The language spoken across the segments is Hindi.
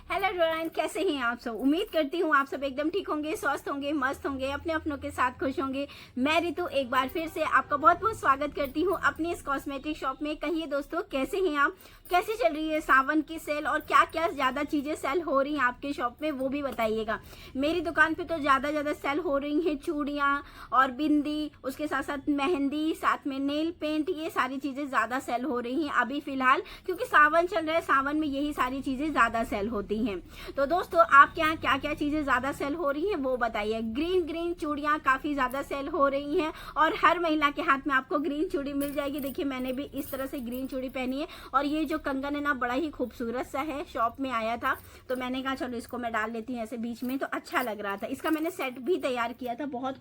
हेलो एवरीवन, कैसे हैं आप सब। उम्मीद करती हूँ आप सब एकदम ठीक होंगे, स्वस्थ होंगे, मस्त होंगे, अपने अपनों के साथ खुश होंगे। मैं रितु एक बार फिर से आपका बहुत बहुत स्वागत करती हूँ अपनी इस कॉस्मेटिक शॉप में। कहिए दोस्तों, कैसे हैं आप, कैसे चल रही है सावन की सेल और क्या क्या ज़्यादा चीज़ें सेल हो रही हैं आपके शॉप में, वो भी बताइएगा। मेरी दुकान पे तो ज़्यादा सेल हो रही हैं चूड़ियाँ और बिंदी, उसके साथ साथ मेहंदी, साथ में नेल पेंट, ये सारी चीज़ें ज़्यादा सेल हो रही हैं अभी फ़िलहाल, क्योंकि सावन चल रहा है। सावन में यही सारी चीज़ें ज़्यादा सेल होती हैं। तो दोस्तों, आपके यहाँ क्या क्या चीज़ें ज़्यादा सेल हो रही हैं वो बताइए। ग्रीन चूड़ियाँ काफ़ी ज़्यादा सेल हो रही हैं और हर महिला के हाथ में आपको ग्रीन चूड़ी मिल जाएगी। देखिए, मैंने भी इस तरह से ग्रीन चूड़ी पहनी है और ये जो कंगन है ना, बड़ा ही खूबसूरत सा है। शॉप में आया था तो मैंने कहा चलो इसको मैं डाल लेती हूँ ऐसे बीच में, तो अच्छा लग रहा था। इसका मैंने सेट भी तैयार किया था, बहुत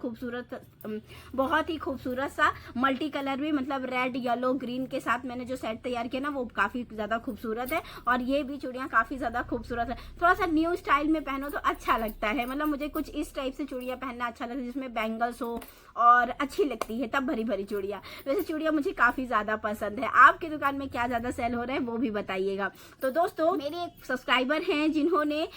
ही खूबसूरत सा मल्टी कलर भी, मतलब रेड येलो ग्रीन के साथ मैंने जो सेट तैयार किया ना, वो काफ़ी ज़्यादा खूबसूरत है। और ये भी चूड़ियाँ काफ़ी ज़्यादा खूबसूरत है। थोड़ा सा न्यू स्टाइल में पहनो तो अच्छा लगता है, मतलब मुझे कुछ इस टाइप से चूड़ियाँ पहनना अच्छा लगता है जिसमें बैंगल्स हो और अच्छी लगती है तब भरी भरी चूड़ियाँ। वैसे चूड़ियाँ मुझे काफ़ी ज़्यादा पसंद है। आपकी दुकान में क्या ज़्यादा सेल हो रहा है वो भी बताइएगा। तो दोस्तों, मेरे एक सब्सक्राइबर हैं जिन्होंने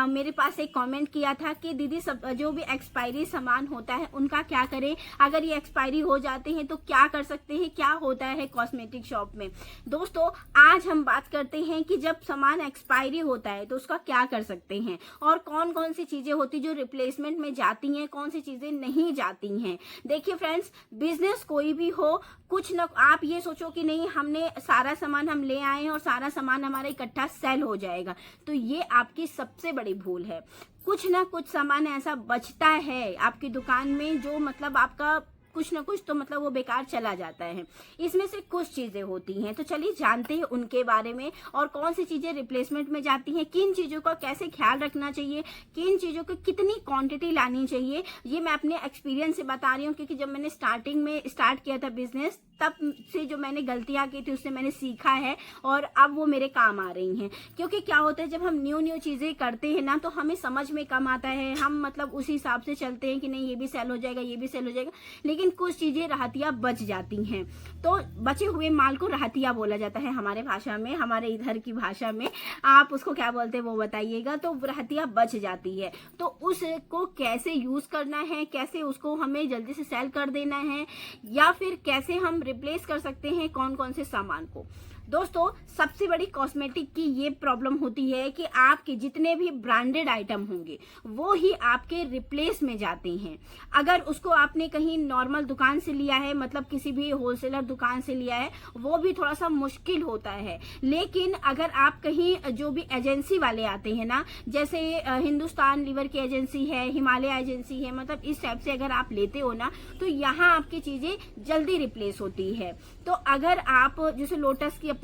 मेरे पास एक कमेंट किया था कि दीदी सब जो भी एक्सपायरी सामान होता है उनका क्या करें, अगर ये एक्सपायरी हो जाते हैं तो क्या कर सकते हैं, क्या होता है कॉस्मेटिक शॉप में। दोस्तों, आज हम बात करते हैं कि जब सामान एक्सपायरी होता है तो उसका क्या कर सकते हैं और कौन कौन सी चीज़ें होती जो रिप्लेसमेंट में जाती हैं, कौन सी चीज़ें नहीं जाती हैं। देखिए फ्रेंड्स, बिजनेस कोई भी हो, कुछ न आप ये सोचो कि नहीं हमने सारा सामान हम ले आए हैं और सारा सामान हमारा इकट्ठा सेल हो जाएगा, तो ये आपकी सबसे बड़ी भूल है। कुछ ना कुछ सामान ऐसा बचता है आपकी दुकान में जो मतलब आपका कुछ ना कुछ तो मतलब वो बेकार चला जाता है। इसमें से कुछ चीज़ें होती हैं, तो चलिए जानते हैं उनके बारे में और कौन सी चीज़ें रिप्लेसमेंट में जाती हैं, किन चीज़ों का कैसे ख्याल रखना चाहिए, किन चीज़ों की कितनी क्वांटिटी लानी चाहिए। ये मैं अपने एक्सपीरियंस से बता रही हूँ, क्योंकि जब मैंने स्टार्टिंग में स्टार्ट किया था बिजनेस, तब से जो मैंने गलतियाँ की थी उससे मैंने सीखा है और अब वो मेरे काम आ रही हैं। क्योंकि क्या होता है, जब हम न्यू चीज़ें करते हैं ना तो हमें समझ में कम आता है, हम मतलब उसी हिसाब से चलते हैं कि नहीं ये भी सेल हो जाएगा, ये भी सेल हो जाएगा, लेकिन कुछ चीज़ें रहतिया बच जाती हैं। तो बचे हुए माल को रहतिया बोला जाता है हमारे भाषा में, हमारे इधर की भाषा में। आप उसको क्या बोलते हैं वो बताइएगा। तो रहतिया बच जाती है, तो उसको कैसे यूज़ करना है, कैसे उसको हमें जल्दी से सेल कर देना है, या फिर कैसे हम रिप्लेस कर सकते हैं कौन कौन से सामान को। दोस्तों, सबसे बड़ी कॉस्मेटिक की ये प्रॉब्लम होती है कि आपके जितने भी ब्रांडेड आइटम होंगे वो ही आपके रिप्लेस में जाते हैं। अगर उसको आपने कहीं नॉर्मल दुकान से लिया है, मतलब किसी भी होलसेलर दुकान से लिया है, वो भी थोड़ा सा मुश्किल होता है। लेकिन अगर आप कहीं जो भी एजेंसी वाले आते हैं ना, जैसे हिंदुस्तान लीवर की एजेंसी है, हिमालय एजेंसी है, मतलब इस टाइप से अगर आप लेते हो ना, तो यहाँ आपकी चीज़ें जल्दी रिप्लेस होती है। तो अगर आप जैसे लोटस की अपनी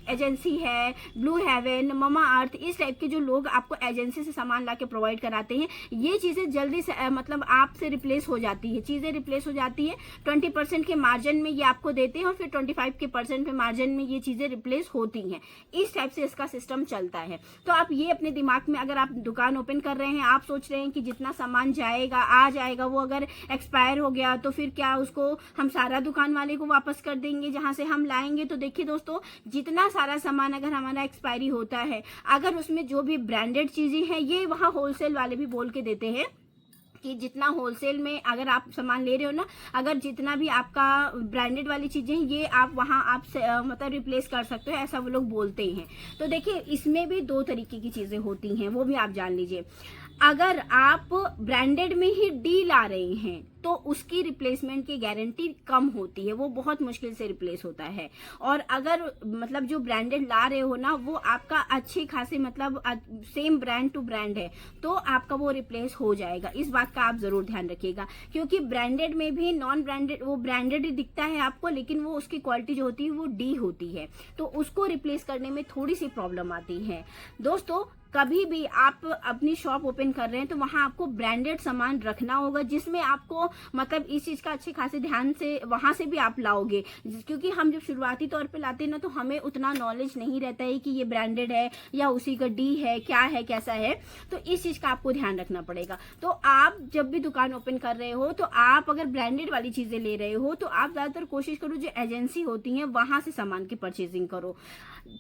एजेंसी है, ब्लू हेवन, ममा अर्थ, इस टाइप के जो लोग आपको एजेंसी से सामान लाके प्रोवाइड कराते हैं, ये चीज़ें जल्दी से मतलब आपसे रिप्लेस हो जाती है, चीज़ें रिप्लेस हो जाती है। 20% के मार्जिन में ये आपको देते हैं और फिर 25% के मार्जिन में ये चीज़ें रिप्लेस होती हैं। इस टाइप से इसका सिस्टम चलता है। तो आप ये अपने दिमाग में, अगर आप दुकान ओपन कर रहे हैं, आप सोच रहे हैं कि जितना सामान जाएगा आ जाएगा, वो अगर एक्सपायर हो गया तो फिर क्या उसको हम सारा दुकान वाले को वापस कर देंगे जहाँ से हम लाएंगे। तो देखिए दोस्तों, जितना सारा सामान अगर हमारा एक्सपायरी होता है, अगर उसमें जो भी ब्रांडेड चीज़ें हैं, ये वहाँ होलसेल वाले भी बोल के देते हैं कि जितना होलसेल में अगर आप सामान ले रहे हो ना, अगर जितना भी आपका ब्रांडेड वाली चीज़ें हैं, ये आप वहाँ आप मतलब रिप्लेस कर सकते हो, ऐसा वो लोग बोलते हैं। तो देखिए, इसमें भी दो तरीके की चीज़ें होती हैं, वो भी आप जान लीजिए। अगर आप ब्रांडेड में ही डी ला रहे हैं तो उसकी रिप्लेसमेंट की गारंटी कम होती है, वो बहुत मुश्किल से रिप्लेस होता है। और अगर मतलब जो ब्रांडेड ला रहे हो ना, वो आपका अच्छे खासे मतलब सेम ब्रांड टू ब्रांड है, तो आपका वो रिप्लेस हो जाएगा। इस बात का आप जरूर ध्यान रखिएगा, क्योंकि ब्रांडेड में भी नॉन ब्रांडेड, वो ब्रांडेड ही दिखता है आपको, लेकिन वो उसकी क्वालिटी जो होती है वो डी होती है, तो उसको रिप्लेस करने में थोड़ी सी प्रॉब्लम आती है। दोस्तों, कभी भी आप अपनी शॉप ओपन कर रहे हैं तो वहाँ आपको ब्रांडेड सामान रखना होगा, जिसमें आपको मतलब इस चीज़ का अच्छे खासे ध्यान से वहाँ से भी आप लाओगे, क्योंकि हम जब शुरुआती तौर पे लाते हैं ना, तो हमें उतना नॉलेज नहीं रहता है कि ये ब्रांडेड है या उसी का डी है, क्या है कैसा है। तो इस चीज़ का आपको ध्यान रखना पड़ेगा। तो आप जब भी दुकान ओपन कर रहे हो, तो आप अगर ब्रांडेड वाली चीज़ें ले रहे हो, तो आप ज़्यादातर कोशिश करो जो एजेंसी होती हैं वहाँ से सामान की परचेजिंग करो।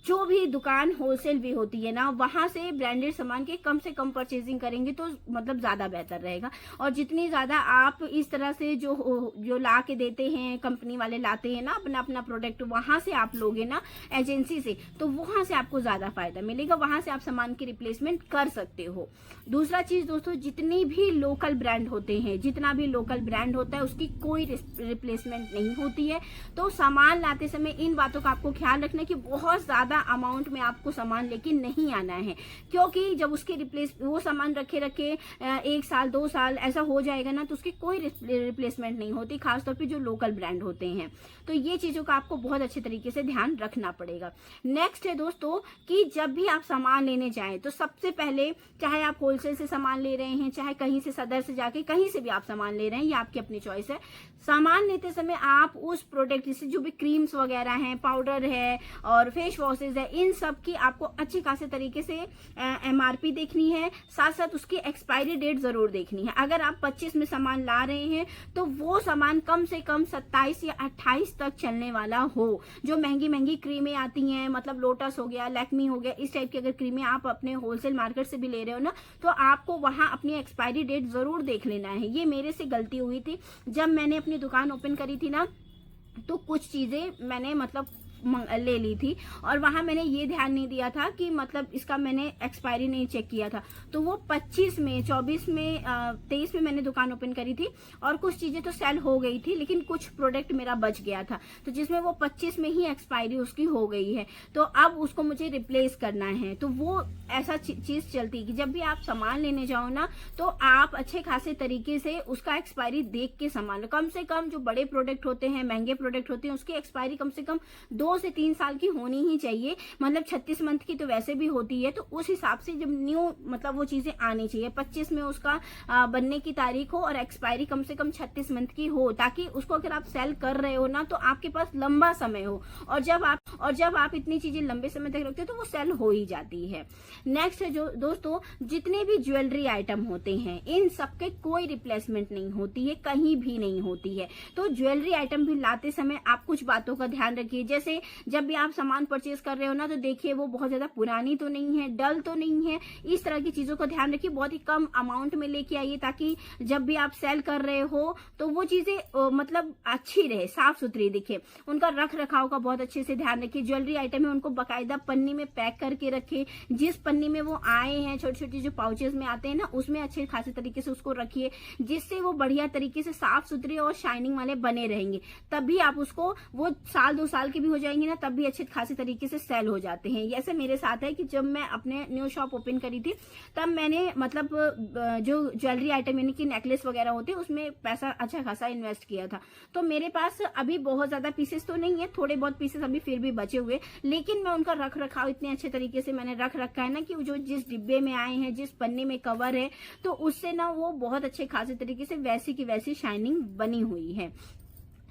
जो भी दुकान होलसेल भी होती है ना, वहाँ से ब्रांडेड सामान के कम से कम परचेजिंग करेंगे तो मतलब ज्यादा बेहतर रहेगा। और जितनी ज्यादा आप इस तरह से जो ला के देते हैं, कंपनी वाले लाते हैं ना अपना अपना प्रोडक्ट, वहां से आप लोगे ना एजेंसी से, तो वहां से आपको ज्यादा फायदा मिलेगा, वहां से आप सामान की रिप्लेसमेंट कर सकते हो। दूसरा चीज दोस्तों, जितनी भी लोकल ब्रांड होते हैं, जितना भी लोकल ब्रांड होता है उसकी कोई रिप्लेसमेंट नहीं होती है। तो सामान लाते समय इन बातों का आपको ख्याल रखना कि बहुत ज्यादा अमाउंट में आपको सामान लेके नहीं आना है, क्योंकि जब उसके वो सामान रखे 1 साल 2 साल ऐसा हो जाएगा ना, तो उसकी कोई रिप्लेसमेंट नहीं होती, खासतौर पे जो लोकल ब्रांड होते हैं। तो ये चीजों का आपको बहुत अच्छे तरीके से ध्यान रखना पड़ेगा। नेक्स्ट है दोस्तों कि जब भी आप सामान लेने जाएं तो सबसे पहले, चाहे आप होलसेल से सामान ले रहे हैं, चाहे कहीं से सदर से जाके कहीं से भी आप सामान ले रहे हैं, ये आपकी अपनी चॉइस है। सामान लेते समय आप उस प्रोडक्ट, जैसे जो भी क्रीम्स वगैरह हैं, पाउडर है और फेस वॉशेज है, इन सब की आपको अच्छी खासे तरीके से MRP देखनी है, साथ साथ उसकी एक्सपायरी डेट जरूर देखनी है। अगर आप 25 में सामान ला रहे हैं तो वो सामान कम से कम 27 या 28 तक चलने वाला हो। जो महंगी महंगी क्रीमें आती हैं, मतलब लोटस हो गया, लैक्मी हो गया, इस टाइप की अगर क्रीमें आप अपने होलसेल मार्केट से भी ले रहे हो ना, तो आपको वहां अपनी एक्सपायरी डेट जरूर देख लेना है। ये मेरे से गलती हुई थी, जब मैंने अपनी दुकान ओपन करी थी ना, तो कुछ चीजें मैंने मतलब ले ली थी और वहां मैंने ये ध्यान नहीं दिया था कि मतलब इसका मैंने एक्सपायरी नहीं चेक किया था। तो वो 25 में 24 में 23 में मैंने दुकान ओपन करी थी और कुछ चीजें तो सेल हो गई थी, लेकिन कुछ प्रोडक्ट मेरा बच गया था, तो जिसमें वो 25 में ही एक्सपायरी उसकी हो गई है। तो अब उसको मुझे रिप्लेस करना है। तो वो ऐसा चीज चलती कि जब भी आप सामान लेने जाओ ना, तो आप अच्छे खासे तरीके से उसका एक्सपायरी देख के सामान लो। कम से कम जो बड़े प्रोडक्ट होते हैं, महंगे प्रोडक्ट होते हैं, उसकी एक्सपायरी कम से कम 2 से 3 साल की होनी ही चाहिए। मतलब 36 मंथ की तो वैसे भी होती है, तो उस हिसाब से जब न्यू मतलब वो चीजें आनी चाहिए, 25 में उसका बनने की तारीख हो और एक्सपायरी कम से कम 36 मंथ की हो, ताकि उसको अगर आप सेल कर रहे हो ना, तो आपके पास लंबा समय हो। और जब आप इतनी चीजें लंबे समय तक रखते हो तो वो सेल हो ही जाती है। नेक्स्ट है जो दोस्तों, जितने भी ज्वेलरी आइटम होते हैं, इन सबके कोई रिप्लेसमेंट नहीं होती है, कहीं भी नहीं होती है। तो ज्वेलरी आइटम भी लाते समय आप कुछ बातों का ध्यान रखिए। जैसे जब भी आप सामान परचेज कर रहे हो ना, तो देखिए वो बहुत ज्यादा पुरानी तो नहीं है, डल तो नहीं है, इस तरह की चीजों का ध्यान रखिए। बहुत ही कम अमाउंट में लेके आइए, ताकि जब भी आप सेल कर रहे हो तो वो चीजें मतलब अच्छी रहे, साफ सुथरी दिखे। उनका रख रखाव का बहुत अच्छे से ध्यान रखिए। ज्वेलरी आइटम है उनको बाकायदा पन्नी में पैक करके रखे, जिस पन्नी में वो आए हैं, छोटी छोटी जो पाउचेज में आते हैं ना, उसमें अच्छे खासे तरीके से उसको रखिए, जिससे वो बढ़िया तरीके से साफ सुथरे और शाइनिंग वाले बने रहेंगे। तभी आप उसको, वो 1-2 साल के भी हो जाएंगे ना, तब भी अच्छे खासे तरीके से सेल हो जाते हैं। ऐसे मेरे साथ है कि जब मैं अपने न्यू शॉप ओपन करी थी, तब मैंने मतलब जो ज्वेलरी आइटम यानी कि नेकलेस वगैरह होते हैं, उसमें पैसा अच्छा खासा इन्वेस्ट किया था। तो मेरे पास अभी बहुत ज्यादा पीसेस तो नहीं है, थोड़े बहुत पीसेस अभी फिर भी बचे हुए, लेकिन मैं उनका रख रखाव इतने अच्छे तरीके से मैंने रख रखा है ना, कि जो जिस डिब्बे में आए हैं, जिस पन्ने में कवर है, तो उससे ना वो बहुत अच्छे खासे तरीके से वैसी की वैसी शाइनिंग बनी हुई है।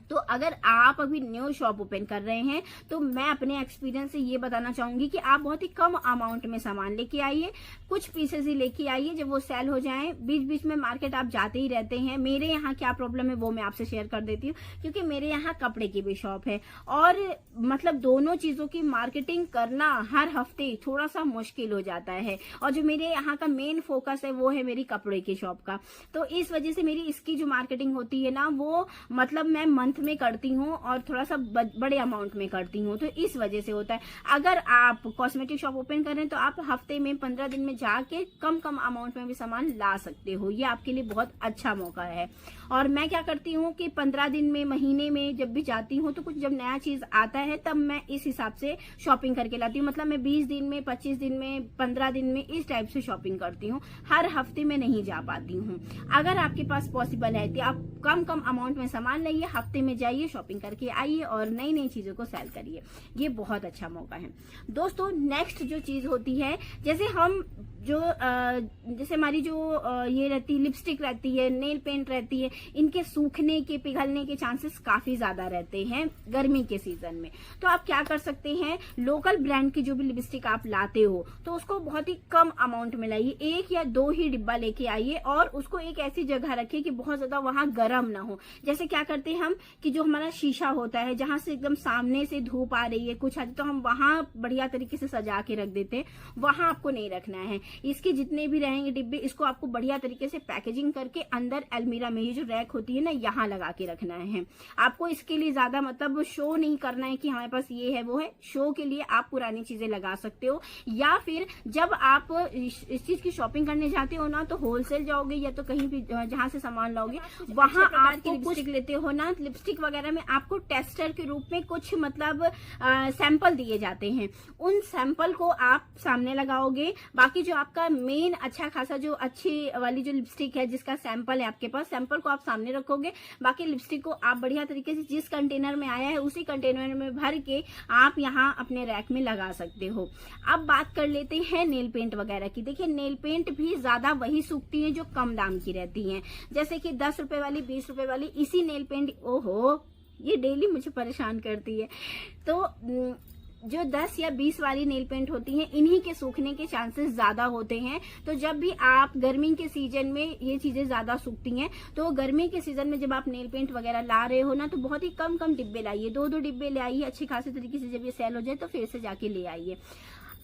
तो अगर आप अभी न्यू शॉप ओपन कर रहे हैं, तो मैं अपने एक्सपीरियंस से ये बताना चाहूंगी कि आप बहुत ही कम अमाउंट में सामान लेके आइए, कुछ पीसेस ही लेके आइए, जब वो सेल हो जाएं। बीच बीच में मार्केट आप जाते ही रहते हैं। मेरे यहाँ क्या प्रॉब्लम है वो मैं आपसे शेयर कर देती हूँ, क्योंकि मेरे यहाँ कपड़े की भी शॉप है और मतलब दोनों चीजों की मार्केटिंग करना हर हफ्ते थोड़ा सा मुश्किल हो जाता है। और जो मेरे यहाँ का मेन फोकस है वो है मेरी कपड़े की शॉप का, तो इस वजह से मेरी इसकी जो मार्केटिंग होती है ना, वो मतलब मैं मंथ में करती हूँ और थोड़ा सा बड़े अमाउंट में करती हूँ, तो इस वजह से होता है। अगर आप कॉस्मेटिक शॉप ओपन करें तो आप हफ्ते में 15 दिन में जाके कम अमाउंट में भी सामान ला सकते हो, ये आपके लिए बहुत अच्छा मौका है। और मैं क्या करती हूँ कि 15 दिन में, महीने में जब भी जाती हूँ, तो कुछ जब नया चीज आता है तब मैं इस हिसाब से शॉपिंग करके लाती हूँ। मतलब मैं 20 दिन में, 25 दिन में, 15 दिन में इस टाइप से शॉपिंग करती हूँ, हर हफ्ते में नहीं जा पाती हूँ। अगर आपके पास पॉसिबल है तो आप कम अमाउंट में सामान लाइए, हफ्ते में जाइए, शॉपिंग करके आइए और नई नई चीजों को सेल करिए, ये बहुत अच्छा मौका है दोस्तों। नेक्स्ट जो चीज होती है, जैसे हम जैसे हमारी जो ये रहती है, लिपस्टिक रहती है, नेल पेंट रहती है, इनके सूखने के, पिघलने के चांसेस काफी ज्यादा रहते हैं गर्मी के सीजन में। तो आप क्या कर सकते हैं, लोकल ब्रांड की जो भी लिपस्टिक आप लाते हो, तो उसको बहुत ही कम अमाउंट में लाइए, 1 या 2 ही डिब्बा लेके आइए और उसको एक ऐसी जगह रखिए कि बहुत ज्यादा वहां गर्म ना हो। जैसे क्या करते हैं हम कि जो हमारा शीशा होता है, जहां से एकदम सामने से धूप आ रही है कुछ तो हम वहां बढ़िया तरीके से सजा के रख देते हैं, वहां आपको नहीं रखना है। इसके जितने भी रहेंगे डिब्बे, इसको आपको बढ़िया तरीके से पैकेजिंग करके अंदर अलमीरा में, ये जो रैक होती है ना, यहाँ लगा के रखना है। आपको इसके लिए ज्यादा मतलब शो नहीं करना है कि हमारे पास ये है वो है। शो के लिए आप पुरानी चीजें लगा सकते हो, या फिर जब आप इस चीज की शॉपिंग करने जाते हो ना, तो होलसेल जाओगे या तो कहीं भी जहां से सामान लाओगे, वहां आपको कुछ लेते हो ना, लिपस्टिक वगैरह में आपको टेस्टर के रूप में कुछ मतलब सैंपल दिए जाते हैं। उन सैंपल को आप सामने लगाओगे। बाकी जो आपका मेन अच्छा खासा जो अच्छी वाली जो लिपस्टिक है, जिसका सैंपल है आपके पास, सैंपल को आप सामने रखोगे। बाकी लिपस्टिक को आप बढ़िया तरीके से जिस कंटेनर में आया है उसी कंटेनर में भर के आप यहाँ अपने रैक में लगा सकते हो। अब बात कर लेते हैं नेल पेंट वगैरह की। देखिए, नेल पेंट भी ज्यादा वही सूखती है जो कम दाम की रहती हैं, जैसे कि 10 रुपए वाली, 20 रुपए वाली। इसी नेल पेंट, ओहो, ये डेली मुझे परेशान करती है। तो जो 10 या 20 वाली नेल पेंट होती हैं, इन्हीं के सूखने के चांसेस ज्यादा होते हैं। तो जब भी आप गर्मी के सीजन में ये चीजें ज्यादा सूखती हैं, तो गर्मी के सीजन में जब आप नेल पेंट वगैरह ला रहे हो ना, तो बहुत ही कम कम डिब्बे लाइए, 2-2 डिब्बे ले आइए अच्छे खासे तरीके से। जब ये सेल हो जाए तो फिर से जाके ले आइए।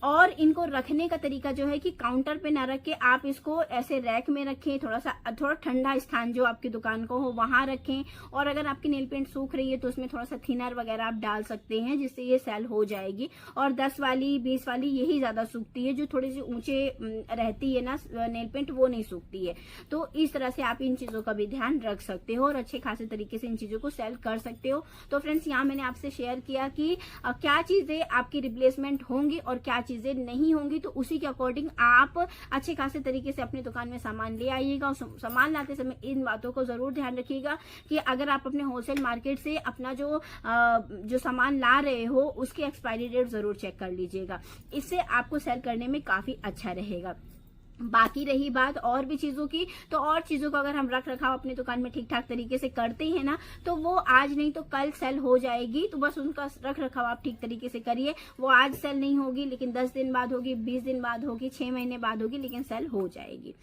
और इनको रखने का तरीका जो है कि काउंटर पे ना रख के आप इसको ऐसे रैक में रखें, थोड़ा ठंडा स्थान जो आपकी दुकान को हो वहां रखें। और अगर आपकी नेल पेंट सूख रही है तो उसमें थोड़ा सा थिनर वगैरह आप डाल सकते हैं, जिससे ये सेल हो जाएगी। और 10 वाली, 20 वाली यही ज्यादा सूखती है, जो थोड़ी सी ऊंचे रहती है ना नेल पेंट, वो नहीं सूखती है। तो इस तरह से आप इन चीजों का भी ध्यान रख सकते हो और अच्छे खासे तरीके से इन चीजों को सेल कर सकते हो। तो फ्रेंड्स, यहाँ मैंने आपसे शेयर किया कि क्या चीजें आपकी रिप्लेसमेंट होंगी और क्या चीजें नहीं होंगी। तो उसी के अकॉर्डिंग आप अच्छे खासे तरीके से अपनी दुकान में सामान ले आइएगा। और सामान लाते समय इन बातों को जरूर ध्यान रखिएगा कि अगर आप अपने होलसेल मार्केट से अपना जो सामान ला रहे हो, उसकी एक्सपायरी डेट जरूर चेक कर लीजिएगा। इससे आपको सेल करने में काफी अच्छा रहेगा। बाकी रही बात और भी चीजों की, तो और चीजों को अगर हम रख रखाव अपनी दुकान में ठीक ठाक तरीके से करते हैं ना, तो वो आज नहीं तो कल सेल हो जाएगी। तो बस उनका रख रखाव आप ठीक तरीके से करिए। वो आज सेल नहीं होगी, लेकिन 10 दिन बाद होगी, 20 दिन बाद होगी, 6 महीने बाद होगी, लेकिन सेल हो जाएगी।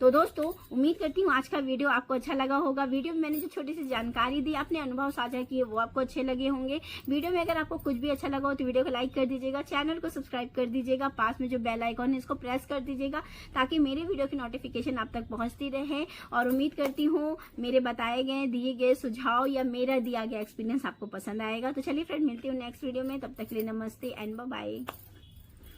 तो दोस्तों, उम्मीद करती हूँ आज का वीडियो आपको अच्छा लगा होगा। वीडियो में मैंने जो छोटी सी जानकारी दी, अपने अनुभव साझा किए, वो आपको अच्छे लगे होंगे। वीडियो में अगर आपको कुछ भी अच्छा लगा हो तो वीडियो को लाइक कर दीजिएगा, चैनल को सब्सक्राइब कर दीजिएगा, पास में जो बेल आइकॉन है इसको प्रेस कर दीजिएगा, ताकि मेरे वीडियो की नोटिफिकेशन आप तक पहुंचती रहे। और उम्मीद करती हूँ मेरे बताए गए, दिए गए सुझाव या मेरा दिया गया एक्सपीरियंस आपको पसंद आएगा। तो चलिए फ्रेंड, मिलती हूँ नेक्स्ट वीडियो में। तब तक के लिए नमस्ते एंड बाय बाय।